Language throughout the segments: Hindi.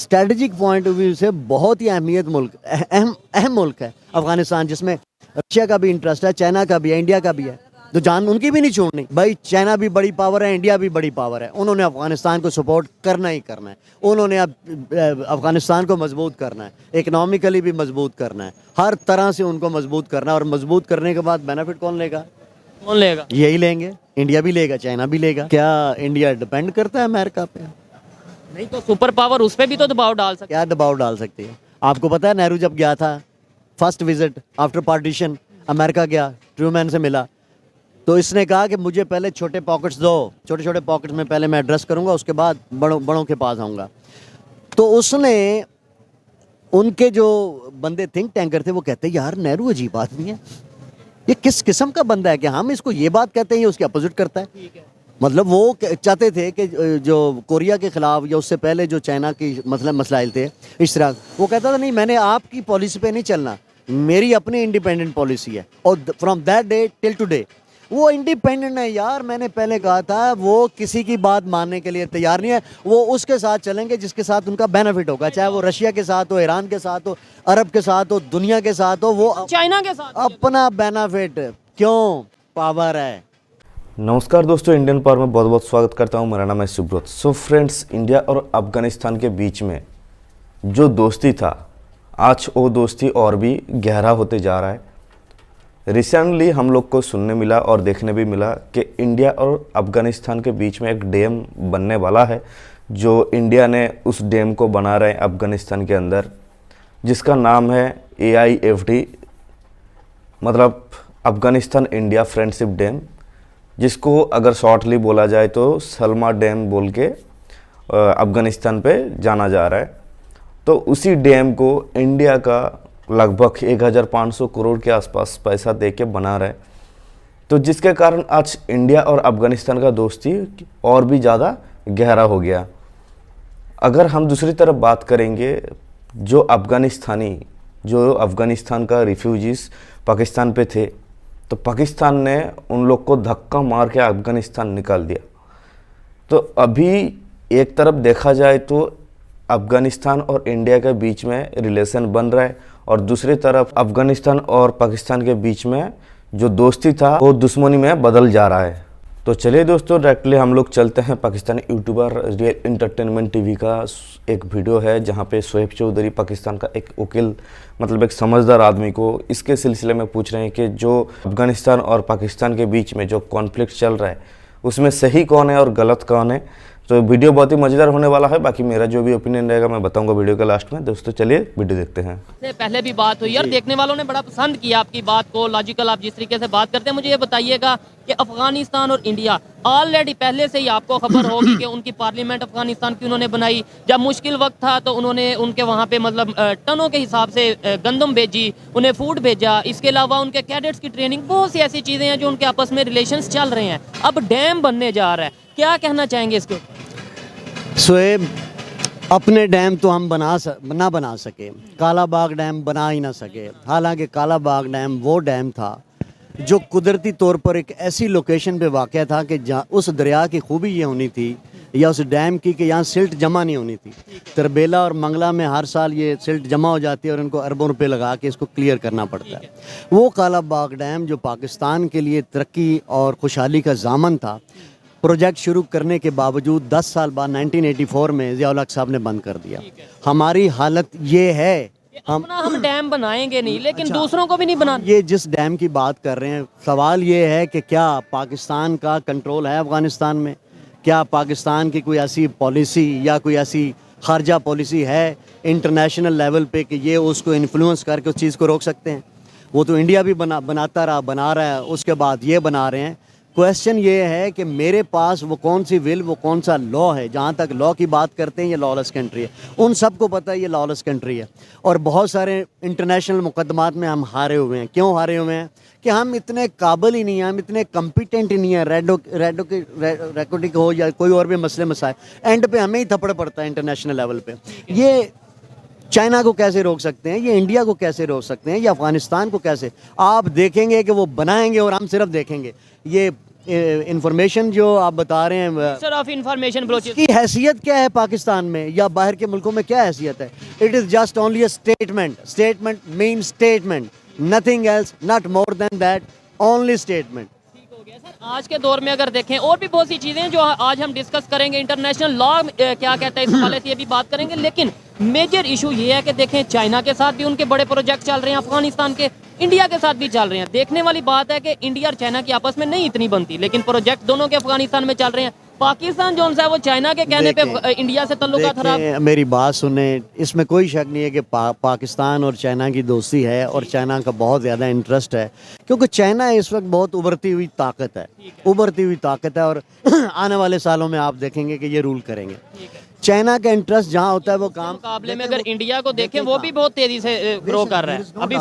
स्ट्रेटजिक पॉइंट ऑफ व्यू से बहुत ही अहम मुल्क है अफगानिस्तान, जिसमें रशिया का भी इंटरेस्ट है, चाइना का भी है, इंडिया का भी है। तो जान उनकी भी नहीं छोड़नी भाई। चाइना भी बड़ी पावर है, इंडिया भी बड़ी पावर है। उन्होंने अफगानिस्तान को सपोर्ट करना ही करना है। उन्होंने अब अफगानिस्तान को मजबूत करना है, इकनॉमिकली भी मजबूत करना है, हर तरह से उनको मजबूत करना है। और मजबूत करने के बाद बेनिफिट कौन लेगा? कौन लेगा? यही लेंगे, इंडिया भी लेगा, चाइना भी लेगा। क्या इंडिया डिपेंड करता है अमेरिका पे? नहीं तो सुपर पावर उस पर भी तो दबाव डाल सकते। क्या दबाव डाल सकती है? आपको पता है नेहरू जब गया था first visit after partition, America गया, ट्रूमैन से मिला, तो इसने कहा कि मुझे पहले छोटे पॉकेट्स दो, छोटे छोटे पॉकेट्स में पहले मैं एड्रेस करूंगा, उसके बाद बड़ों के पास आऊँगा। तो उसने, उनके जो बंदे थिंक टैंकर थे वो कहते यार नेहरू अजीब आदमी है, ये किस किस्म का बंदा है कि हम इसको ये बात कहते हैं, ये उसके अपोजिट करता है। मतलब वो चाहते थे कि जो कोरिया के ख़िलाफ़ या उससे पहले जो चाइना की मसलाइल थे इस तरह, वो कहता था नहीं मैंने आपकी पॉलिसी पे नहीं चलना, मेरी अपनी इंडिपेंडेंट पॉलिसी है। और from that day till today वो इंडिपेंडेंट है यार। मैंने पहले कहा था वो किसी की बात मानने के लिए तैयार नहीं है। वो उसके साथ चलेंगे जिसके साथ उनका बेनिफिट होगा, चाहे वो रशिया के साथ हो, ईरान के साथ हो, अरब के साथ हो, दुनिया के साथ हो, वो चाइना के साथ अपना बेनिफिट। क्यों? पावर है। नमस्कार दोस्तों, इंडियन पावर में बहुत बहुत स्वागत करता हूं। मेरा नाम है सुब्रत। सो फ्रेंड्स, इंडिया और अफगानिस्तान के बीच में जो दोस्ती था, आज वो दोस्ती और भी गहरा होते जा रहा है। रिसेंटली हम लोग को सुनने मिला और देखने भी मिला कि इंडिया और अफगानिस्तान के बीच में एक डैम बनने वाला है, जो इंडिया ने उस डैम को बना रहे हैं अफगानिस्तान के अंदर, जिसका नाम है AIFD, मतलब अफगानिस्तान इंडिया फ्रेंडशिप डैम, जिसको अगर शॉर्टली बोला जाए तो सलमा डैम बोल के अफ़गानिस्तान पे जाना जा रहा है। तो उसी डैम को इंडिया का लगभग 1500 करोड़ के आसपास पैसा दे के बना रहा है। तो जिसके कारण आज इंडिया और अफ़गानिस्तान का दोस्ती और भी ज़्यादा गहरा हो गया। अगर हम दूसरी तरफ बात करेंगे, जो अफ़गानिस्तान का रिफ्यूजीज़ पाकिस्तान पे थे, तो पाकिस्तान ने उन लोग को धक्का मार के अफ़गानिस्तान निकाल दिया। तो अभी एक तरफ देखा जाए तो अफ़गानिस्तान और इंडिया के बीच में रिलेशन बन रहा है, और दूसरी तरफ अफ़गानिस्तान और पाकिस्तान के बीच में जो दोस्ती था वो दुश्मनी में बदल जा रहा है। तो चलिए दोस्तों, डायरेक्टली हम लोग चलते हैं Pakistani YouTuber real entertainment TV का एक वीडियो है, जहां पे शोएब चौधरी पाकिस्तान का एक वकील, मतलब एक समझदार आदमी को इसके सिलसिले में पूछ रहे हैं कि जो अफ़गानिस्तान और पाकिस्तान के बीच में जो कॉन्फ्लिक्ट चल रहा है उसमें सही कौन है और गलत कौन है। तो वीडियो बहुत ही मज़ेदार होने वाला है। बाकी मेरा जो भी ओपिनियन रहेगा मैं बताऊंगा वीडियो के लास्ट में। दोस्तों चलिए वीडियो देखते हैं। पहले भी बात हुई और देखने वालों ने बड़ा पसंद किया आपकी बात को, लॉजिकल आप जिस तरीके से बात करते हैं। मुझे ये बताइएगा कि अफगानिस्तान और इंडिया ऑलरेडी पहले से ही आपको खबर होगी कि उनकी पार्लियामेंट अफगानिस्तान की उन्होंने बनाई। जब मुश्किल वक्त था तो उन्होंने उनके वहाँ पे मतलब टनों के हिसाब से गंदम भेजी, उन्हें फूड भेजा। इसके अलावा उनके कैडेट्स की ट्रेनिंग, बहुत सी ऐसी चीज़ें हैं जो उनके आपस में रिलेशंस चल रहे हैं। अब डैम बनने जा रहा है, क्या कहना चाहेंगे इसके? शोएब, अपने डैम तो हम ना बना सके, काला बाग डैम बना ही ना सके। हालांकि काला बाग डैम वो डैम था जो कुदरती तौर पर एक ऐसी लोकेशन पे वाक़या था कि जहाँ उस दरिया की खूबी ये होनी थी, या उस डैम की, कि यहाँ सिल्ट जमा नहीं होनी थी। तरबेला और मंगला में हर साल ये सिल्ट जमा हो जाती है और इनको अरबों रुपए लगा के इसको क्लियर करना पड़ता है। वो काला बाग डैम जो पाकिस्तान के लिए तरक्की और खुशहाली का ज़ामन था, प्रोजेक्ट शुरू करने के बावजूद 10 साल बाद 1984 में ज़िया-उल हक साहब ने बंद कर दिया। हमारी हालत ये है, हम डैम बनाएंगे नहीं, लेकिन दूसरों को भी नहीं बनाना। ये जिस डैम की बात कर रहे हैं, सवाल ये है कि क्या पाकिस्तान का कंट्रोल है अफ़गानिस्तान में? क्या पाकिस्तान की कोई ऐसी पॉलिसी या कोई ऐसी खारजा पॉलिसी है इंटरनेशनल लेवल पे कि ये उसको इन्फ्लुएंस करके उस चीज़ को रोक सकते हैं? वो तो इंडिया भी बना रहा है, उसके बाद ये बना रहे हैं। क्वेश्चन ये है कि मेरे पास वो कौन सी विल, वो कौन सा लॉ है। जहाँ तक लॉ की बात करते हैं, ये लॉलेस कंट्री है, उन सबको पता है ये लॉलेस कंट्री है। और बहुत सारे इंटरनेशनल मुकदमात में हम हारे हुए हैं। क्यों हारे हुए हैं? कि हम इतने काबिल ही नहीं हैं, हम इतने कम्पिटेंट ही नहीं हैं। रेकोटिक हो या कोई और भी मसले मसाए, एंड पे हमें ही थप्पड़ पड़ता है इंटरनेशनल लेवल पे। ये चाइना को कैसे रोक सकते हैं, ये इंडिया को कैसे रोक सकते हैं, ये अफ़गानिस्तान को कैसे? आप देखेंगे कि वो बनाएंगे और हम सिर्फ देखेंगे। ये इंफॉर्मेशन जो आप बता रहे हैं सर ऑफ इंफॉर्मेशन बलोचिस्तान की हैसियत क्या है पाकिस्तान में या बाहर के मुल्कों में, क्या हैसियत है? It is just only a statement, statement mean statement, nothing else, not more than that, only statement. ठीक हो गया सर। आज के दौर में अगर देखें और भी बहुत सी चीज़ें हैं जो आज हम डिस्कस करेंगे, इंटरनेशनल लॉ क्या कहता है इस हवाले से ये भी बात करेंगे, लेकिन मेजर इशू ये है कि देखें चाइना के साथ भी उनके बड़े प्रोजेक्ट चल रहे हैं, अफगानिस्तान के, इंडिया के साथ भी चल रहे हैं। देखने वाली बात है कि इंडिया और चाइना की आपस में नहीं इतनी बनती, लेकिन प्रोजेक्ट दोनों के अफगानिस्तान में चल रहे हैं। पाकिस्तान जो है वो चाइना के कहने पे इंडिया से तल्लुकात खराब। मेरी बात सुने, इसमें कोई शक नहीं है कि पाकिस्तान और चाइना की दोस्ती है और चाइना का बहुत ज़्यादा इंटरेस्ट है, क्योंकि चाइना इस वक्त बहुत उभरती हुई ताकत है, उभरती हुई ताकत है, और आने वाले सालों में आप देखेंगे कि ये रूल करेंगे। चाइना का इंटरेस्ट जहाँ होता है वो काम, मुकाबले में अगर इंडिया को देखें वो भी बहुत तेजी से ग्रो कर रहा है, अभी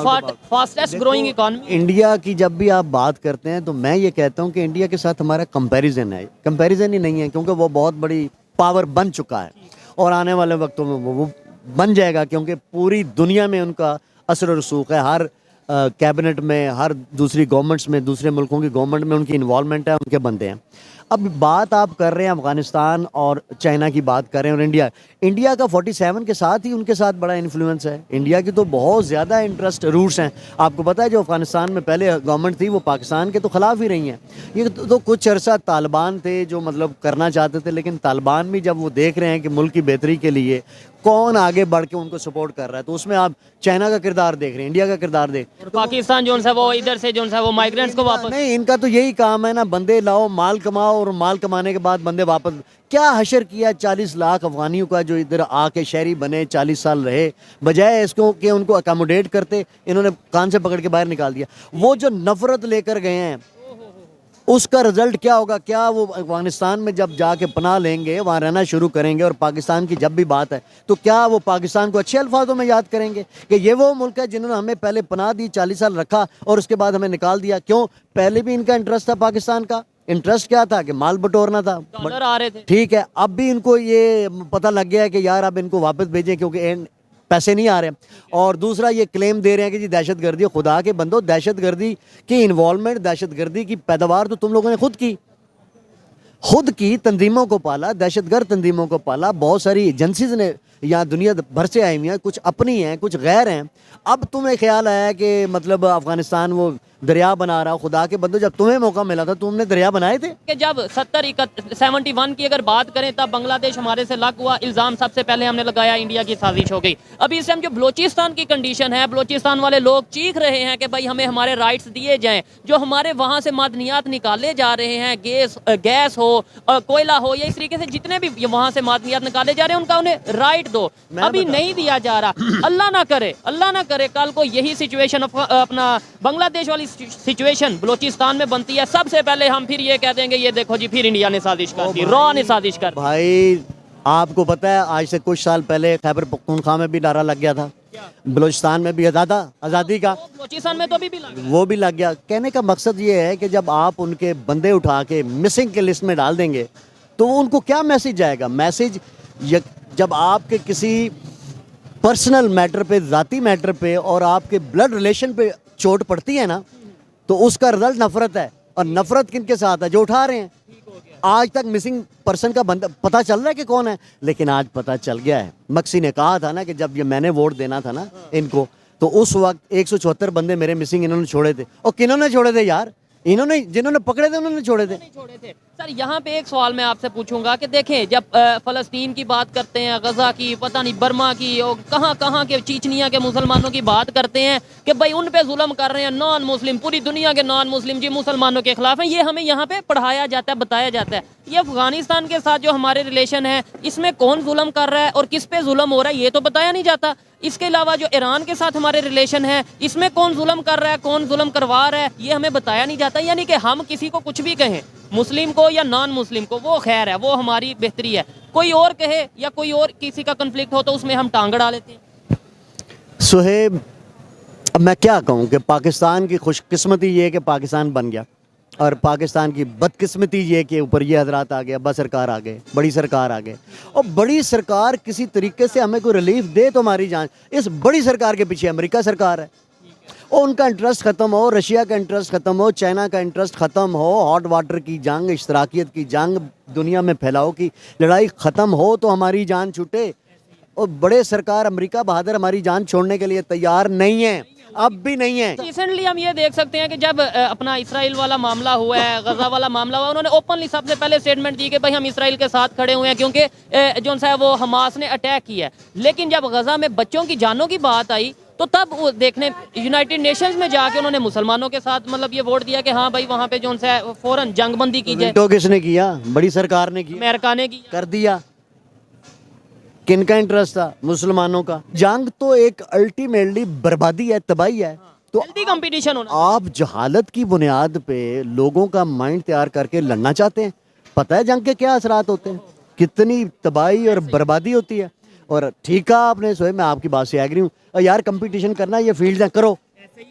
फास्टेस्ट ग्रोइंग इकोनॉमी। इंडिया की जब भी आप बात करते हैं तो मैं ये कहता हूँ कि इंडिया के साथ हमारा कंपैरिजन है, कंपैरिजन ही नहीं है, क्योंकि वो बहुत बड़ी पावर बन चुका है और आने वाले वक्तों में वो बन जाएगा, क्योंकि पूरी दुनिया में उनका असर और रसूख है। हर कैबिनेट में, हर दूसरी गवर्नमेंट्स में, दूसरे मुल्कों की गवर्नमेंट में उनकी इन्वॉल्वमेंट है, उनके बंदे हैं। अब बात आप कर रहे हैं अफगानिस्तान और चाइना की बात कर रहे हैं, और इंडिया का 47 के साथ ही उनके साथ बड़ा इन्फ्लुएंस है। इंडिया की तो बहुत ज़्यादा इंटरेस्ट रूट्स हैं। आपको पता है जो अफगानिस्तान में पहले गवर्नमेंट थी वो पाकिस्तान के तो ख़िलाफ़ ही रही हैं। ये तो कुछ अरसा तालिबान थे जो मतलब करना चाहते थे, लेकिन तालिबान भी जब वो देख रहे हैं कि मुल्क की बेहतरी के लिए कौन आगे बढ़ के उनको सपोर्ट कर रहा है, तो उसमें आप चाइना का किरदार देख रहे हैं, इंडिया का किरदार देख। पाकिस्तान जो है वो इधर से जो है वो माइग्रेंट्स को वापस, नहीं, इनका तो यही काम है ना, बंदे लाओ, माल कमाओ, और माल कमाने के बाद बंदे वापस। क्या हशर किया 40 लाख अफगानियों का जो इधर आके शहरी बने, 40 साल रहे, बजाय इसको कि उनको अकोमोडेट करते, इन्होंने कान से पकड़ के बाहर निकाल दिया। वो जो नफरत लेकर गए हैं उसका रिजल्ट क्या होगा? क्या वो अफगानिस्तान में जब जाके पनाह लेंगे, वहाँ रहना शुरू करेंगे, और पाकिस्तान की जब भी बात है तो क्या वो पाकिस्तान को अच्छे अल्फाजों में याद करेंगे कि ये वो मुल्क है जिन्होंने हमें पहले पनाह दी, 40 साल रखा और उसके बाद हमें निकाल दिया? क्यों? पहले भी इनका इंटरेस्ट था, पाकिस्तान का इंटरेस्ट क्या था कि माल बटोरना था, डॉलर आ रहे थे। ठीक है, अब भी इनको ये पता लग गया है कि यार अब इनको वापस भेजें क्योंकि पैसे नहीं आ रहे। और दूसरा ये क्लेम दे रहे हैं कि जी दहशतगर्दी, खुदा के बंदो, दहशतगर्दी की इन्वॉल्वमेंट, दहशतगर्दी की पैदावार तो तुम लोगों ने खुद की तंजीमों को पाला, दहशतगर्द तंजीमों को पाला। बहुत सारी एजेंसीज ने यहाँ दुनिया भर से आई हुई हैं, कुछ अपनी हैं, कुछ गैर हैं। अब तुम्हें ख्याल आया कि मतलब अफगानिस्तान वो दरिया बना रहा, खुदा के बंदो, जब तुम्हें मौका मिला था तुमने दरिया बनाए थे? कि जब 71 की अगर बात करें तब बांग्लादेश हमारे से लग हुआ, इल्ज़ाम सबसे पहले हमने लगाया, इंडिया की साजिश हो गई। अभी इस टाइम जो बलोचिस्तान की कंडीशन है, बलोचिस्तान वाले लोग चीख रहे हैं कि भाई हमें हमारे राइट्स दिए जाएं, जो हमारे वहाँ से मादनियात निकाले जा रहे हैं, गैस हो, कोयला हो, या इस तरीके से जितने भी वहाँ से मादनियात निकाले जा रहे हैं उनका उन्हें राइट दो, अभी नहीं दिया जा रहा। अल्लाह ना करे कल को यही सिचुएशन अपना बांग्लादेश वाली सिचुएशन बलोचिस्तान में बनती है, सबसे पहले हम फिर ये कह देंगे ये देखो जी फिर इंडिया ने साजिश कर दी, रॉ ने साजिश कर। भाई आपको पता है आज से कुछ साल पहले खैबर पख्तूनख्वा में भी नारा लग गया था, बलोचिस्तान में भी आज़ादी का, बलोचिस्तान में तो अभी भी लगा, वो भी लग गया। कहने का मकसद ये है कि जब आप उनके बंदे उठा के मिसिंग के लिस्ट में डाल देंगे तो उनको क्या मैसेज जाएगा? मैसेज जब आपके किसी पर्सनल मैटर पे, ज़ाती मैटर पे और आपके ब्लड रिलेशन पे चोट पड़ती है ना, तो उसका रिजल्ट नफरत है। और नफरत किनके साथ है? जो उठा रहे हैं। आज तक मिसिंग पर्सन का बंदा पता चल रहा है कि कौन है, लेकिन आज पता चल गया है। मक्सी ने कहा था ना कि जब ये मैंने वोट देना था ना इनको, तो उस वक्त 174 बंदे मेरे मिसिंग इन्होंने छोड़े थे। और किन्होंने छोड़े थे यार? इन्होंने, जिन्होंने पकड़े थे उन्होंने छोड़े थे। सर यहाँ पे एक सवाल मैं आपसे पूछूंगा कि देखें जब फ़लस्तीन की बात करते हैं, गज़ा की, पता नहीं बर्मा की, और कहाँ के चीचनिया के मुसलमानों की बात करते हैं कि भाई उन पे जुल्म कर रहे हैं नॉन मुस्लिम, पूरी दुनिया के नॉन मुस्लिम जी मुसलमानों के खिलाफ हैं, ये हमें यहाँ पे पढ़ाया जाता है, बताया जाता है। ये अफगानिस्तान के साथ जो हमारे रिलेशन है इसमें कौन जुल्म कर रहा है और किस पे जुल्म हो रहा है ये तो बताया नहीं जाता। इसके अलावा जो ईरान के साथ हमारे रिलेशन है इसमें कौन जुल्म कर रहा है, कौन जुल्म करवा रहा है, ये हमें बताया नहीं जाता। यानी कि हम किसी को कुछ भी कहें, मुस्लिम को या नॉन मुस्लिम को, वो खैर है, वो हमारी बेहतरी है। कोई और कहे या कोई और किसी का कन्फ्लिक्ट हो तो उसमें हम टांग अड़ा लेते हैं। सुहेब, अब मैं क्या कहूँ कि पाकिस्तान की खुशकिस्मती ये है कि पाकिस्तान बन गया, और पाकिस्तान की बदकिस्मती ये कि ऊपर ये हजरात आ गए, बस सरकार आ गए, बड़ी सरकार आ गए। और बड़ी सरकार किसी तरीके से हमें कोई रिलीफ दे तो हमारी जान, इस बड़ी सरकार के पीछे अमेरिका सरकार है। और उनका इंटरेस्ट ख़त्म हो, रशिया का इंटरेस्ट ख़त्म हो, चाइना का इंटरेस्ट ख़त्म हो, हॉट वाटर की जंग, इश्तराकियत की जंग दुनिया में फैलाओ की लड़ाई ख़त्म हो तो हमारी जान छूटे। और बड़े सरकार अमेरिका बहादुर हमारी जान छोड़ने के लिए तैयार नहीं है, अब भी नहीं है। रिसेंटली हम ये देख सकते हैं कि जब अपना इसराइल वाला मामला हुआ है, गजा वाला मामला हुआ, उन्होंने ओपनली सबसे पहले स्टेटमेंट दी कि भाई हम इसराइल के साथ खड़े हुए हैं क्योंकि जो सा है वो हमास ने अटैक किया है। लेकिन जब गजा में बच्चों की जानों की बात आई तो तब वो देखने यूनाइटेड नेशंस में जाके उन्होंने मुसलमानों के साथ मतलब ये वोट दिया कि हाँ भाई वहाँ पे जो सा है फौरन जंगबंदी की जाए। तो किसने किया? बड़ी सरकार ने किया, अमेरिका ने की कर दिया। किनका इंटरेस्ट था? मुसलमानों का। जंग तो एक अल्टीमेटली बर्बादी है, तबाही है। तो हेल्दी कंपटीशन होना। आप जहालत की बुनियाद पे लोगों का माइंड तैयार करके लड़ना चाहते हैं। पता है जंग के क्या असरात होते हैं, कितनी तबाही और बर्बादी होती है। और ठीक है आपने सोए, मैं आपकी बात से एग्री हूँ। और यार कंपटीशन करना, ये फील्ड है, करो,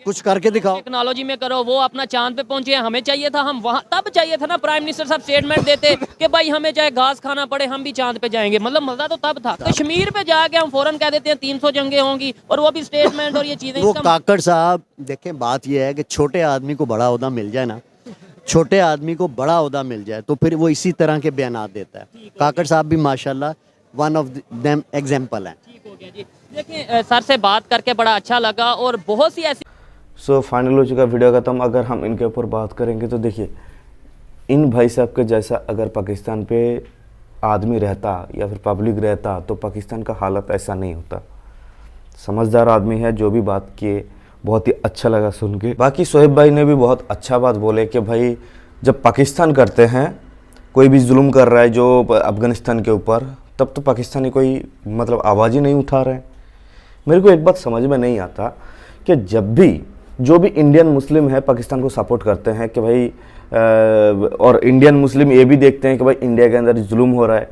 कुछ करके दिखाओ। टेक्नोलॉजी में करो, वो अपना चांद पे पहुंचे, हमें चाहिए था, हम वहां तब चाहिए था ना प्राइम मिनिस्टर साहब स्टेटमेंट देते कि भाई हमें चाहे घास खाना पड़े हम भी चांद पे जाएंगे। मतलब मजा तो तब था। कश्मीर पे जाके हम फौरन कह देते हैं 300 जंगें होंगी और वो भी स्टेटमेंट और ये चीजें। वो काकड़ साहब देखें, बात ये है कि छोटे आदमी को बड़ा ओहदा मिल जाए ना, छोटे आदमी को बड़ा ओहदा मिल जाए तो फिर वो इसी तरह के बयानात देता है। काकड़ साहब भी माशाल्लाह वन ऑफ देम एग्जाम्पल हैं। ठीक हो गया जी। देखिए सर से बात करके बड़ा अच्छा लगा और बहुत सी ऐसी सो फाइनल हो चुका वीडियो खत्म। अगर हम इनके ऊपर बात करेंगे तो देखिए, इन भाई साहब के जैसा अगर पाकिस्तान पे आदमी रहता या फिर पब्लिक रहता तो पाकिस्तान का हालत ऐसा नहीं होता। समझदार आदमी है, जो भी बात किए बहुत ही अच्छा लगा सुन के। बाकी शोएब भाई ने भी बहुत अच्छा बात बोले कि भाई जब पाकिस्तान करते हैं, कोई भी जुल्म कर रहा है जो अफ़गानिस्तान के ऊपर, तब तो पाकिस्तानी कोई मतलब आवाज़ ही नहीं उठा रहे हैं। मेरे को एक बात समझ में नहीं आता कि जब भी जो भी इंडियन मुस्लिम है पाकिस्तान को सपोर्ट करते हैं कि भाई और इंडियन मुस्लिम ये भी देखते हैं कि भाई इंडिया के अंदर जुल्म हो रहा है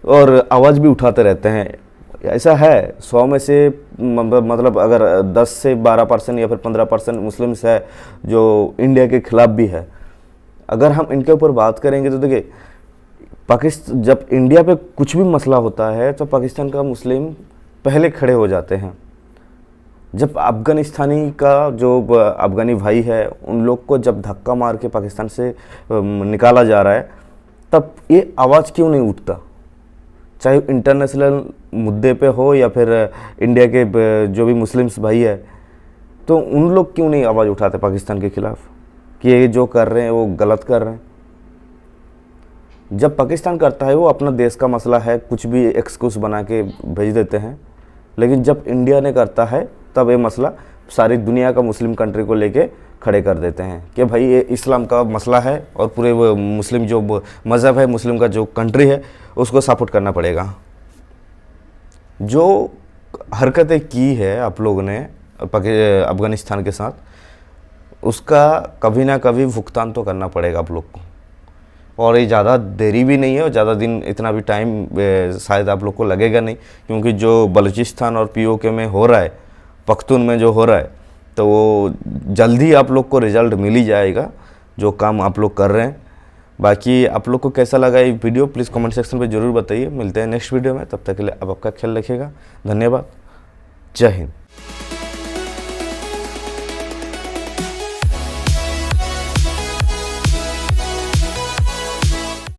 और आवाज़ भी उठाते रहते हैं। ऐसा है 100 में से मतलब अगर 10 से 12% या फिर 15% मुस्लिम्स है जो इंडिया के ख़िलाफ़ भी है। अगर हम इनके ऊपर बात करेंगे तो देखिए, पाकिस्तान जब इंडिया पे कुछ भी मसला होता है तो पाकिस्तान का मुस्लिम पहले खड़े हो जाते हैं। जब अफ़गानिस्तानी का जो अफ़गानी भाई है उन लोग को जब धक्का मार के पाकिस्तान से निकाला जा रहा है, तब ये आवाज़ क्यों नहीं उठता? चाहे इंटरनेशनल मुद्दे पे हो या फिर इंडिया के जो भी मुस्लिम्स भाई है, तो उन लोग क्यों नहीं आवाज़ उठाते पाकिस्तान के ख़िलाफ़ कि ये जो कर रहे हैं वो गलत कर रहे हैं? जब पाकिस्तान करता है वो अपना देश का मसला है, कुछ भी एक्सक्यूज़ बना के भेज देते हैं। लेकिन जब इंडिया ने करता है तब ये मसला सारी दुनिया का मुस्लिम कंट्री को लेके खड़े कर देते हैं कि भाई ये इस्लाम का मसला है और पूरे वो मुस्लिम जो मज़हब है, मुस्लिम का जो कंट्री है, उसको सपोर्ट करना पड़ेगा। जो हरकतें की है आप लोगों ने अफ़गानिस्तान के साथ, उसका कभी ना कभी भुगतान तो करना पड़ेगा आप लोग को। और ये ज़्यादा देरी भी नहीं है और ज़्यादा दिन इतना भी टाइम शायद आप लोग को लगेगा नहीं, क्योंकि जो बलूचिस्तान और पीओके में हो रहा है, पख्तून में जो हो रहा है, तो वो जल्दी आप लोग को रिज़ल्ट मिल ही जाएगा जो काम आप लोग कर रहे हैं। बाकी आप लोग को कैसा लगा ये वीडियो प्लीज़ कमेंट सेक्शन पे ज़रूर बताइए। मिलते हैं नेक्स्ट वीडियो में, तब तक के लिए आप आपका ख्याल रखिएगा। धन्यवाद, जय हिंद।